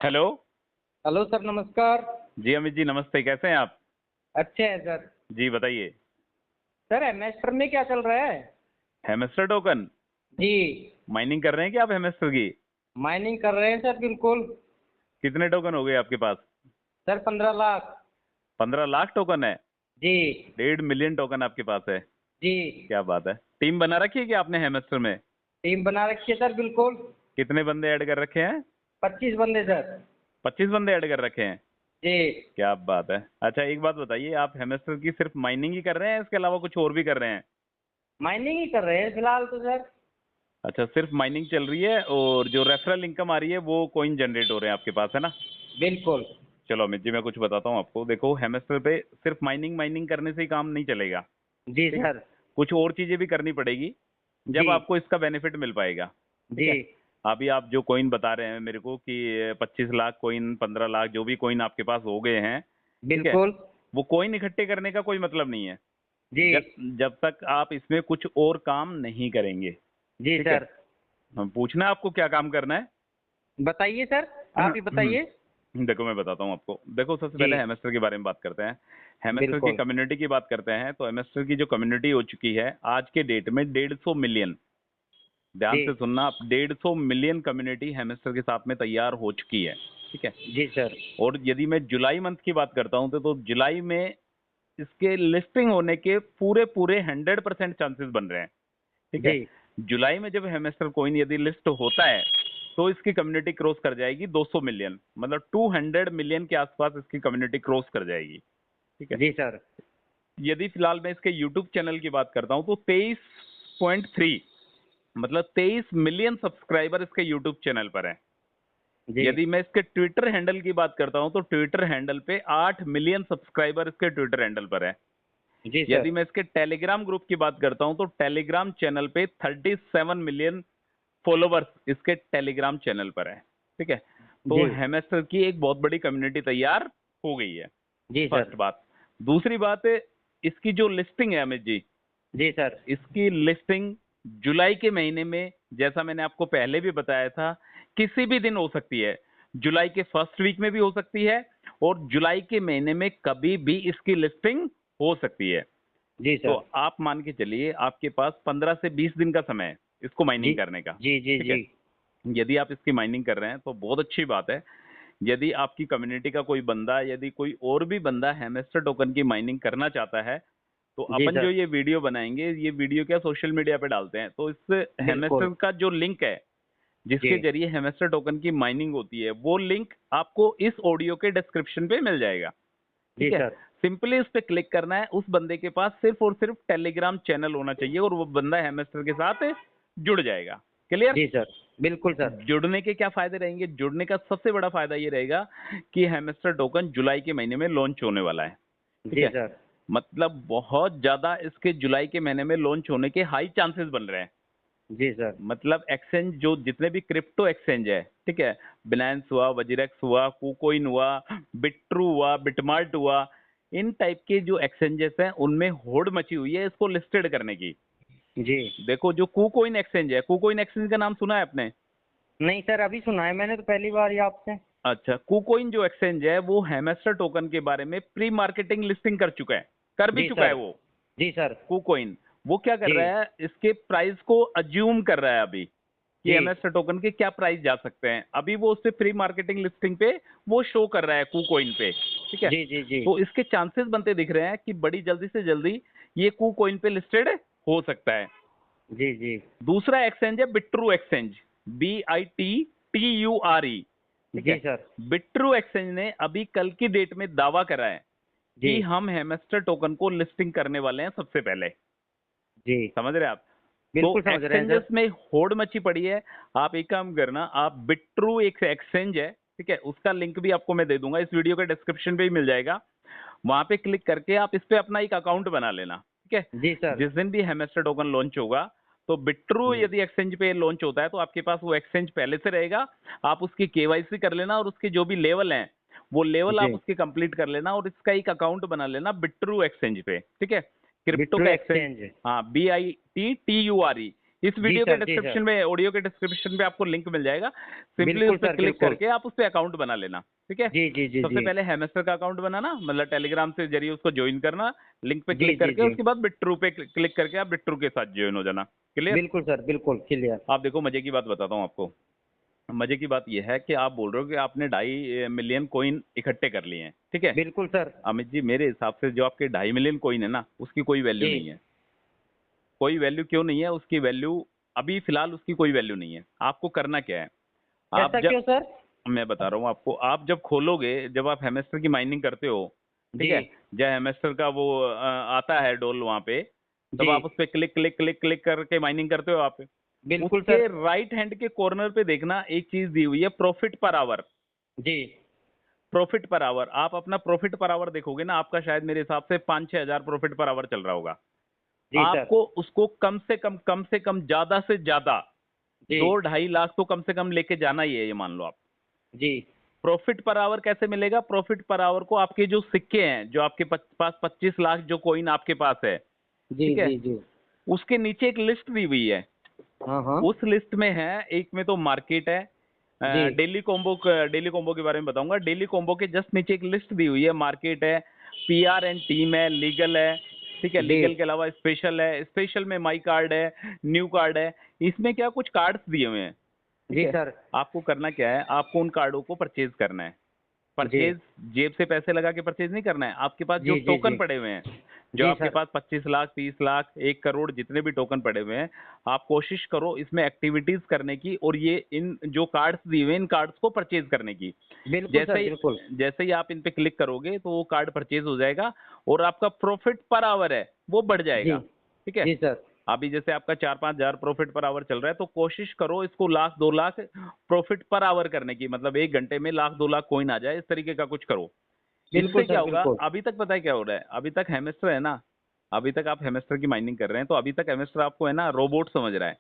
Hello. Hello sir, नमस्कार। जी अमित जी, नमस्ते। कैसे हैं आप? अच्छे हैं सर। जी बताइए। सर हेमेस्टर में क्या चल रहा है? हेमस्टर टोकन जी। माइनिंग कर रहे हैं क्या आप हेमस्टर की? माइनिंग कर रहे हैं सर, बिल्कुल। कितने टोकन हो गए आपके पास? सर 15 लाख। 15 लाख टोकन है? जी। 1.5 मिलियन टोकन आपके पास है? जी। क्या बात है। टीम बना रखी है क्या आपने हेमस्टर में? टीम बना रखी है सर, बिल्कुल। कितने बंदे ऐड कर रखे हैं? 25 बंदे सर। 25 बंदे ऐड कर रखे हैं? जी। क्या बात है। अच्छा एक बात बताइए, आप हेमस्टर की सिर्फ माइनिंग ही कर रहे हैं, इसके अलावा कुछ और भी कर रहे हैं? माइनिंग ही कर रहे हैं फिलहाल तो सर। अच्छा, सिर्फ माइनिंग चल रही है और जो रेफरल इनकम आ रही है वो कॉइन जनरेट हो रहे हैं आपके पास, है ना? बिल्कुल। चलो अमित जी, मैं कुछ बताता हूँ आपको। देखो, हेमस्टर पे सिर्फ माइनिंग माइनिंग करने से ही काम नहीं चलेगा। जी ठीक है, सर। कुछ और चीजें भी करनी पड़ेगी, जी। जब आपको इसका बेनिफिट मिल पाएगा। ठीक जी। है। अभी आप जो कॉइन बता रहे हैं मेरे को कि 25 लाख कॉइन, 15 लाख, जो भी कॉइन आपके पास हो गए हैं, ठीक है, बिल्कुल। वो कॉइन इकट्ठे करने का कोई मतलब नहीं है जी। जब तक आप इसमें कुछ और काम नहीं करेंगे। जी ठीक है। सर। हम पूछना है आपको क्या काम करना है? बताइए सर। आप ही बताइए। देखो मैं बताता हूँ आपको। देखो, सबसे जी। पहले हेमस्टर के बारे में बात करते हैं। हेमस्टर की बिल्कुल। कम्युनिटी की बात करते हैं तो हेमस्टर की जो कम्युनिटी हो चुकी है आज के डेट में 150 मिलियन। ध्यान जी। से सुनना आप, 150 मिलियन कम्युनिटी हेमस्टर के साथ में तैयार हो चुकी है। ठीक है। जी सर। और यदि मैं जुलाई मंथ की बात करता हूँ तो जुलाई में इसके लिस्टिंग होने के पूरे पूरे 100% चांसेस बन रहे हैं। ठीक जी। है। जुलाई में जब हेमस्टर कॉइन यदि लिस्ट होता है तो इसकी कम्युनिटी क्रॉस कर जाएगी 200 मिलियन, मतलब 200 मिलियन के आसपास इसकी कम्युनिटी क्रॉस कर जाएगी। ठीक है। जी सर। यदि फिलहाल मैं इसके यूट्यूब चैनल की बात करता हूं तो 23.3, मतलब 23 मिलियन सब्सक्राइबर इसके यूट्यूब चैनल पर हैं। जी। यदि मैं इसके ट्विटर हैंडल की बात करता हूं तो ट्विटर हैंडल पे 8 मिलियन सब्सक्राइबर इसके ट्विटर हैंडल पर है। जी यदि सर। मैं इसके टेलीग्राम ग्रुप की बात करता हूं तो टेलीग्राम चैनल पे 37 मिलियन फॉलोवर्स इसके टेलीग्राम चैनल पर है। ठीक है। तो जी। हेमस्टर की एक बहुत बड़ी कम्युनिटी तैयार हो गई है। जी फर्स्ट सर। बात। दूसरी बात है, इसकी जो लिस्टिंग है अमित जी, जी सर। इसकी लिस्टिंग जुलाई के महीने में, जैसा मैंने आपको पहले भी बताया था, किसी भी दिन हो सकती है। जुलाई के फर्स्ट वीक में भी हो सकती है और जुलाई के महीने में कभी भी इसकी लिस्टिंग हो सकती है। जी तो सर। आप मान के चलिए आपके पास 15 से 20 दिन का समय है इसको जी। माइनिंग करने का। जी। जी। ठीक जी। है। यदि आप इसकी माइनिंग कर रहे हैं तो बहुत अच्छी बात है। यदि आपकी कम्युनिटी का कोई बंदा, यदि कोई और भी बंदा हेमस्टर टोकन की माइनिंग करना चाहता है तो जी अपन जो सर। ये वीडियो बनाएंगे, ये वीडियो क्या सोशल मीडिया पे डालते हैं, तो इस बिल्कुल। हेमस्टर का जो लिंक है जी। जिसके जरिए हेमस्टर टोकन की माइनिंग होती है, वो लिंक आपको इस ऑडियो के डिस्क्रिप्शन पे मिल जाएगा। जी ठीक है। सर। सिंपली उस पर क्लिक करना है। उस बंदे के पास सिर्फ और सिर्फ टेलीग्राम चैनल होना चाहिए और वो बंदा हेमस्टर के साथ जुड़ जाएगा। क्लियर? जी सर। बिल्कुल सर। जुड़ने के क्या फायदे रहेंगे? जुड़ने का सबसे बड़ा फायदा ये रहेगा कि हेमस्टर टोकन जुलाई के महीने में लॉन्च होने वाला है। ठीक जी है। सर। मतलब बहुत ज्यादा इसके जुलाई के महीने में लॉन्च होने के हाई चांसेस बन रहे हैं। जी सर। मतलब एक्सचेंज, जो जितने भी क्रिप्टो एक्सचेंज है, ठीक है, बिनांस हुआ, वजीरेक्स हुआ, कुकोइन हुआ, बिट्रू हुआ, बिटमार्ट हुआ, इन टाइप के जो एक्सचेंजेस हैं उनमें होड़ मची हुई है इसको लिस्टेड करने की। जी। देखो, जो कुकोइन एक्सचेंज है, कुकोइन एक्सचेंज का नाम सुना है आपने? नहीं सर, अभी सुना है मैंने तो पहली बार ही आपसे। अच्छा, कुकोइन जो एक्सचेंज है वो हेमस्टर टोकन के बारे में प्री मार्केटिंग लिस्टिंग कर चुका है, कर भी जी चुका है सर। वो। जी सर। कुकोइन वो क्या कर जी। रहा है, इसके प्राइस को अज्यूम कर रहा है अभी कि जी। हेमस्टर टोकन के क्या प्राइस जा सकते हैं। अभी वो उससे प्री मार्केटिंग लिस्टिंग पे वो शो कर रहा है कुकोइन पे। ठीक है। जी। जी। जी। तो इसके चांसेस बनते दिख रहे हैं कि बड़ी जल्दी से जल्दी ये कुकोइन पे लिस्टेड हो सकता है। जी। जी। दूसरा एक्सचेंज है बिट्रू एक्सचेंज, BITTURE। ठीक जी है। सर। बिट्रू एक्सचेंज ने अभी कल की डेट में दावा करा है जी। कि हम हेमस्टर टोकन को लिस्टिंग करने वाले हैं सबसे पहले। जी। समझ रहे हैं आप? तो बिल्कुल समझ रहे हैं एक्सचेंजेस सर। में होड़ मची पड़ी है। आप एक काम करना, आप बिट्रू एक एक्सचेंज है, ठीक है, उसका लिंक भी आपको मैं दे दूंगा, इस वीडियो के डिस्क्रिप्शन पे ही मिल जाएगा। वहां पे क्लिक करके आप इस पे अपना एक अकाउंट बना लेना। ठीक है। जी सर। जिस दिन भी हेमस्टर टोकन लॉन्च होगा तो बिट्रू जी। यदि एक्सचेंज पे लॉन्च होता है तो आपके पास वो एक्सचेंज पहले से रहेगा। आप उसकी केवाईसी कर लेना और उसके जो भी लेवल हैं वो लेवल आप जी। उसके कंप्लीट कर लेना और इसका एक अकाउंट बना लेना बिट्रू एक्सचेंज पे। ठीक है। क्रिप्टो बिट्टू का एक्सचेंज। एक्सचेंज। हाँ, BITTURE। इस वीडियो के जी डिस्क्रिप्शन सर। में, ऑडियो के डिस्क्रिप्शन में आपको लिंक मिल जाएगा। सिंपली बिल्कुल उस पर सर, क्लिक बिल्कुल। करके आप उस पर अकाउंट बना लेना, ठीक है। जी जी जी सबसे जी। पहले हेमस्टर का अकाउंट बनाना, मतलब टेलीग्राम से जरिए उसको ज्वाइन करना, लिंक पे जी क्लिक जी करके, जी। उसके बाद बिट्रू पे क्लिक करके आप बिट्रू के साथ ज्वाइन हो जाना। क्लियर। बिल्कुल सर, बिल्कुल क्लियर। आप देखो, मजे की बात बताता हूँ आपको। मजे की बात यह है कि आप बोल रहे हो कि आपने 2.5 मिलियन कॉइन इकट्ठे कर लिए हैं, ठीक है। बिल्कुल सर। अमित जी, मेरे हिसाब से जो आपके 2.5 मिलियन कॉइन है ना, उसकी कोई वैल्यू जी। नहीं है। कोई वैल्यू क्यों नहीं है उसकी? वैल्यू अभी फिलहाल उसकी कोई वैल्यू नहीं है। आपको करना क्या है? आप ऐसा जब, क्यों सर? मैं बता रहा हूँ आपको, आप जब खोलोगे, जब आप हेमस्टर की माइनिंग करते हो, ठीक जी है, जब हेमस्टर का वो आता है डोल वहां पे, जी। तब आप उस पर क्लिक क्लिक क्लिक क्लिक करके माइनिंग करते हो आप। बिल्कुल उसके सर। राइट हैंड के कॉर्नर पे देखना, एक चीज दी हुई है, प्रॉफिट पर आवर। जी प्रॉफिट पर आवर, आप अपना प्रॉफिट पर आवर देखोगे ना, आपका शायद मेरे हिसाब से 5-6 हजार प्रॉफिट पर आवर चल रहा होगा। जी सर। आपको उसको कम से कम, ज्यादा से ज्यादा जी 2-2.5 लाख तो कम से कम लेके जाना ही है, ये मान लो आप। जी प्रॉफिट पर आवर कैसे मिलेगा? प्रॉफिट पर आवर को आपके जो सिक्के हैं, जो आपके पास 25 लाख जो कॉइन आपके पास है, जी ठीक है, जी जी। उसके नीचे एक लिस्ट दी हुई है। हाँ हाँ। उस लिस्ट में है, एक में तो मार्केट है, जी डेली कॉम्बो के बारे में बताऊंगा। डेली कॉम्बो के जस्ट नीचे एक लिस्ट दी हुई है, मार्केट है, पीआर एंड टीम है, लीगल है, ठीक है। जी लीगल के अलावा स्पेशल है, स्पेशल में माई कार्ड है, न्यू कार्ड है। इसमें क्या कुछ कार्ड्स दिए हुए हैं, ठीक जी है। सर। आपको करना क्या है? आपको उन कार्डों को परचेज करना है। जी परचेज जेब से पैसे लगा के परचेज नहीं करना है। आपके पास जो जी जी टोकन जी। पड़े हुए हैं, जो जी आपके सर। पास 25 लाख, 30 लाख, 1 करोड़, जितने भी टोकन पड़े हुए हैं, आप कोशिश करो इसमें एक्टिविटीज करने की, और ये इन जो कार्ड्स दिए हुए हैं, इन कार्ड्स को परचेज करने की। बिल्कुल सर, बिल्कुल। जैसे ही आप इन पे क्लिक करोगे तो वो कार्ड परचेज हो जाएगा, और आपका प्रॉफिट पर आवर है वो बढ़ जी जाएगा, ठीक है। जी सर। अभी जैसे आपका 4-5 हजार प्रॉफिट पर आवर चल रहा है, तो कोशिश करो इसको 1 lakh 2 lakh profit per hour करने की, मतलब 1 घंटे में 1 लाख 2 लाख कॉइन आ जाए, इस तरीके का कुछ करो। बिल्कुल इससे क्या सर, होगा? बिल्कुल। अभी तक पता है क्या हो रहा है? अभी तक हेमस्टर है ना, अभी तक आप हेमस्टर की माइनिंग कर रहे हैं, तो अभी तक हेमस्टर आपको है ना रोबोट समझ रहा है,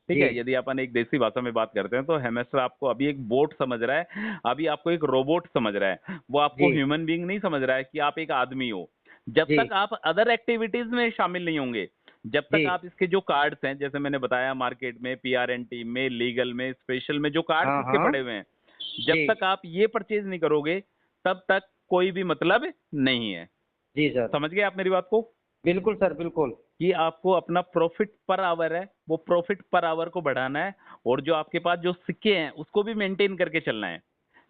ठीक जी है। यदि अपन एक देसी भाषा में बात करते हैं, तो हेमस्टर आपको अभी एक बोट समझ रहा है, अभी आपको एक रोबोट समझ रहा है। वो आपको जी ह्यूमन बीइंग नहीं समझ रहा है कि आप एक आदमी हो। जब जी तक आप अदर एक्टिविटीज में शामिल नहीं होंगे, जब जी तक आप इसके जो कार्ड्स हैं, जैसे मैंने बताया, मार्केट में, पीआरएनटी में, लीगल में, स्पेशल में जो कार्ड्स हाँ इसके हाँ। पड़े हुए हैं, जब जी तक आप ये परचेज नहीं करोगे, तब तक कोई भी मतलब नहीं है। जी सर। समझ गए आप मेरी बात को? बिल्कुल सर, बिल्कुल। कि आपको अपना प्रॉफिट पर आवर है, वो प्रॉफिट पर आवर को बढ़ाना है, और जो आपके पास जो सिक्के हैं उसको भी मेंटेन करके चलना है।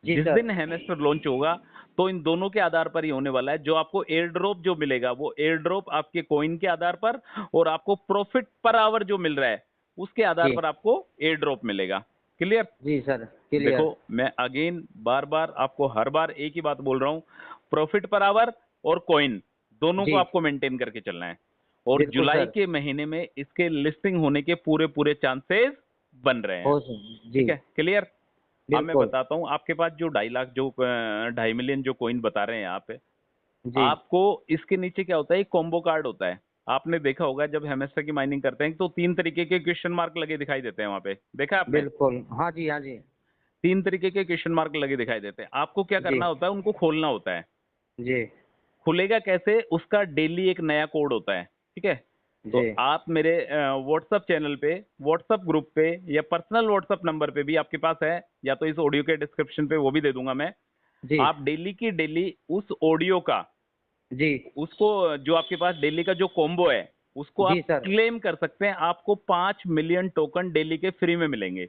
जी जिस सर। दिन हेमेस्टर लॉन्च होगा, तो इन दोनों के आधार पर ही होने वाला है। जो आपको एयर ड्रॉप जो मिलेगा, वो एयर ड्रॉप आपके कॉइन के आधार पर, और आपको प्रॉफिट पर आवर जो मिल रहा है उसके आधार जी पर आपको एयर ड्रॉप मिलेगा। क्लियर। जी सर, देखो, क्लियर। मैं अगेन बार बार आपको हर बार एक ही बात बोल रहा हूँ, प्रॉफिट पर आवर और कॉइन दोनों को जी आपको मेंटेन करके चलना है। और बिल्कुल जुलाई सर। के महीने में इसके लिस्टिंग होने के पूरे पूरे चांसेस बन रहे हैं, हो सर। जी ठीक है। क्लियर। अब मैं बिल्कुल। बताता हूँ, आपके पास जो 2.5 लाख, जो 2.5 मिलियन जो कॉइन बता रहे हैं आप, जी आपको इसके नीचे क्या होता है? एक कॉम्बो कार्ड होता है। आपने देखा होगा, जब हेमस्टर की माइनिंग करते हैं तो 3 तरीके के क्वेश्चन मार्क लगे दिखाई देते हैं वहां पे, देखा आपने? बिल्कुल। हाँ जी, हाँ जी। 3 तरीके के क्वेश्चन मार्क लगे दिखाई देते हैं। आपको क्या जी करना होता है? उनको खोलना होता है। जी खुलेगा कैसे? उसका डेली एक नया कोड होता है, ठीक है। तो जी आप मेरे व्हाट्सअप चैनल पे, व्हाट्सअप ग्रुप पे, या पर्सनल व्हाट्सअप नंबर पे भी आपके पास है, या तो इस ऑडियो के डिस्क्रिप्शन पे वो भी दे दूंगा मैं। जी आप डेली की डेली उस ऑडियो का, जी उसको, जो आपके पास डेली का जो कॉम्बो है, उसको जी आप सर। क्लेम कर सकते हैं। आपको 5 मिलियन टोकन डेली के फ्री में मिलेंगे,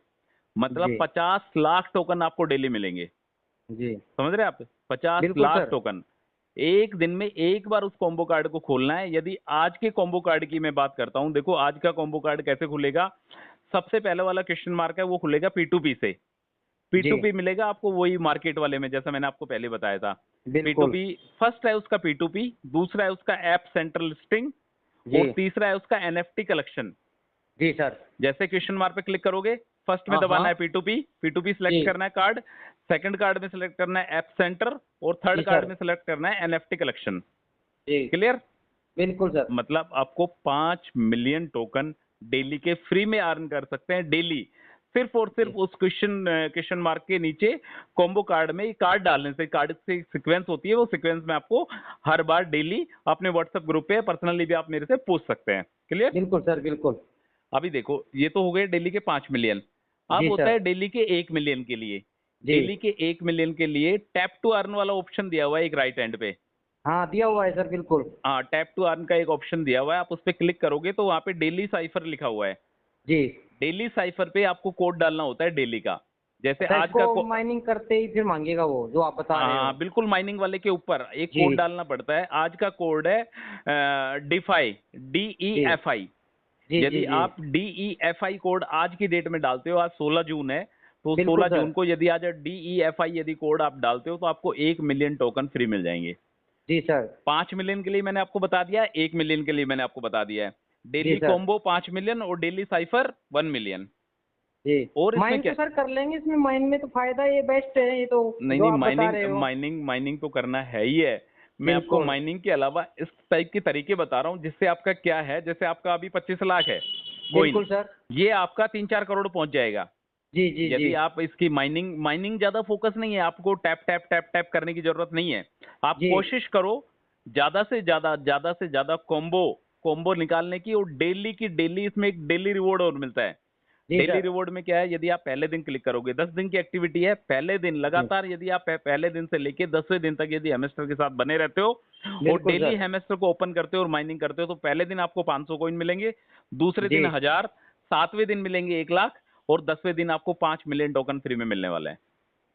मतलब जी 50 लाख टोकन आपको डेली मिलेंगे। जी समझ रहे हैं आप? पचास बिल्कुल लाख सर। टोकन एक दिन में एक बार उस कॉम्बो कार्ड को खोलना है। यदि आज के कॉम्बो कार्ड की मैं बात करता हूं, देखो आज का कॉम्बो कार्ड कैसे खुलेगा। सबसे पहले वाला क्वेश्चन मार्क है, वो खुलेगा P2P से। जी P2P मिलेगा आपको वही मार्केट वाले में, जैसा मैंने आपको पहले बताया था। बिल्कुल। P2P फर्स्ट है उसका P2P, दूसरा है उसका ऐप सेंट्रल लिस्टिंग, जी और तीसरा है उसका NFT कलेक्शन। जी सर। जैसे क्वेश्चन मार्क पे क्लिक करोगे, फर्स्ट में हाँ दबाना हाँ। है P2P, P2P जी सिलेक्ट करना है कार्ड, सेकंड कार्ड में सिलेक्ट करना है ऐप सेंटर, और थर्ड जी कार्ड सर। में सिलेक्ट करना है NFT कलेक्शन। जी क्लियर। बिल्कुल सर। मतलब आपको 5 मिलियन टोकन डेली के फ्री में अर्न कर सकते हैं, डेली, सिर्फ और सिर्फ जी उस क्वेश्चन मार्क के नीचे कॉम्बो कार्ड में कार्ड डालने से। कार्ड से सीक्वेंस होती है, वो सीक्वेंस में आपको हर बार डेली अपने व्हाट्सएप ग्रुप पे पर्सनली भी आप मेरे से पूछ सकते हैं। क्लियर। बिल्कुल सर, बिल्कुल। अभी देखो ये तो हो गए डेली के 5 मिलियन। अब जी होता सर। है डेली के 1 मिलियन के लिए। जी। डेली के 1 मिलियन के लिए टैप टू अर्न वाला ऑप्शन दिया हुआ है एक राइट हैंड पे। हाँ, दिया हुआ है सर, बिल्कुल। हाँ, टैप टू अर्न का एक ऑप्शन दिया हुआ है, आप उस पर क्लिक करोगे तो वहाँ पे डेली साइफर लिखा हुआ है। जी। डेली साइफर पे आपको कोड डालना होता है डेली का। जैसे अच्छा, आज इसको का माइनिंग करते ही फिर मांगेगा वो जो आप बता रहे हो? हाँ बिल्कुल, माइनिंग वाले के ऊपर एक जी। कोड डालना पड़ता है। आज का कोड है डिफाई, जी। DEFI। जी। जी। यदि जी। आप DEFI कोड आज की डेट में डालते हो, आज 16 जून है, तो बिल्कुल 16 सर। जून को यदि आज DEFI यदि कोड आप डालते हो तो आपको 1 मिलियन टोकन फ्री मिल जाएंगे। जी सर। 5 मिलियन के लिए मैंने आपको बता दिया, 1 मिलियन के लिए मैंने आपको बता दिया है। जी डेली सर। कॉम्बो 5 मिलियन और डेली साइफर 1 मिलियन। जी। और इसमें माइन क्या, तो सर कर लेंगे, इसमें माइन में तो फायदा ये बेस्ट है, ये तो नहीं जो नहीं, आप बता माइनिंग रहे हो। माइनिंग माइनिंग तो करना है ही है। मैं आपको बिल्कुल। माइनिंग के अलावा इस टाइप के तरीके बता रहा हूँ जिससे आपका क्या है, जैसे आपका अभी 25 लाख है कोइन, बिल्कुल सर। ये आपका 3-4 करोड़ पहुंच जाएगा। जी। जी। जी। यदि आप इसकी माइनिंग माइनिंग ज्यादा फोकस नहीं है, आपको टैप टैप टैप टैप करने की जरूरत नहीं है। आप जी। कोशिश करो ज्यादा से ज्यादा कॉम्बो कॉम्बो निकालने की, और डेली की डेली इसमें एक डेली रिवॉर्ड और मिलता है। जी डेली सर। रिवॉर्ड में क्या है, यदि आप पहले दिन क्लिक करोगे, 10 दिन की एक्टिविटी है, पहले दिन जी। लगातार यदि आप पहले दिन से लेके 10वें दिन तक यदि हेमस्टर के साथ बने रहते हो और बिल्कुल डेली सर। हेमस्टर को ओपन करते हो और माइनिंग करते हो, तो पहले दिन आपको 500 कॉइन मिलेंगे, दूसरे जी। दिन 1000, 7वें दिन मिलेंगे 1 लाख, और 10वें दिन आपको 5 मिलियन टोकन फ्री में मिलने वाले हैं।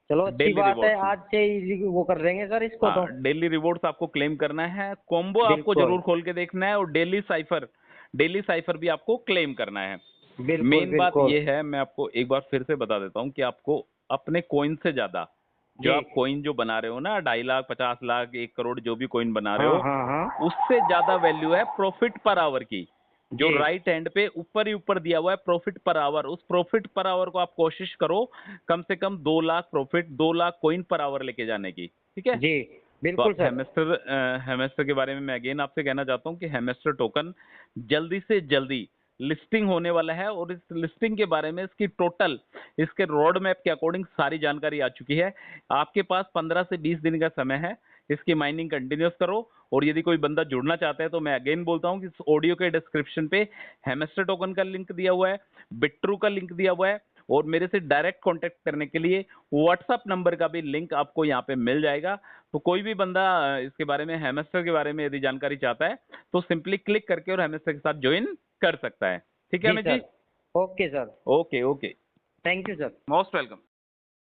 चलो, अच्छी डेली बात है, रिवॉर्ड्स में, आज से ही वो कर देंगे सर इसको हाँ तो। डेली रिवॉर्ड्स आपको क्लेम करना है। कॉम्बो आपको बिल्कुल। जरूर खोल के देखना है, और डेली साइफर भी आपको क्लेम करना है। बिल्कुल। मेन बात बिल्कुल। ये है, मैं आपको एक बार फिर से बता देता हूँ कि आपको अपने कॉइन से ज्यादा, जो जी। आप कॉइन जो बना रहे हो ना, 2.5 लाख, 50 लाख, 1 करोड़, जो भी कॉइन बना रहे हाँ हो, हाँ हाँ। उससे ज्यादा वैल्यू है प्रॉफिट पर आवर की। जो जी। राइट हैंड पे ऊपर ही ऊपर दिया हुआ है प्रॉफिट पर आवर, उस प्रॉफिट पर आवर को आप कोशिश करो कम से कम 2 lakh profit, 2 lakh coin per hour लेके जाने की। ठीक है। जी। तो बिल्कुल आप सर। हेमेस्टर के बारे में मैं अगेन आपसे कहना चाहता हूँ कि हेमेस्टर टोकन जल्दी से जल्दी लिस्टिंग होने वाला है, और इस लिस्टिंग के बारे में इसकी टोटल, इसके रोड मैप के अकॉर्डिंग सारी जानकारी आ चुकी है। आपके पास 15 से 20 दिन का समय है, इसकी माइनिंग कंटिन्यूस करो। और यदि कोई बंदा जुड़ना चाहता है तो मैं अगेन बोलता हूँ कि इस ऑडियो के डिस्क्रिप्शन पे हेमेस्टर टोकन का लिंक दिया हुआ है, बिट्रू का लिंक दिया हुआ है, और मेरे से डायरेक्ट कांटेक्ट करने के लिए व्हाट्सएप नंबर का भी लिंक आपको यहाँ पे मिल जाएगा। तो कोई भी बंदा इसके बारे में, हेमस्टर के बारे में यदि जानकारी चाहता है, तो सिंपली क्लिक करके और हेमस्टर के साथ ज्वाइन कर सकता है। ठीक है जी Amit ji. Sir. Okay sir. Okay okay, thank you sir. Most welcome.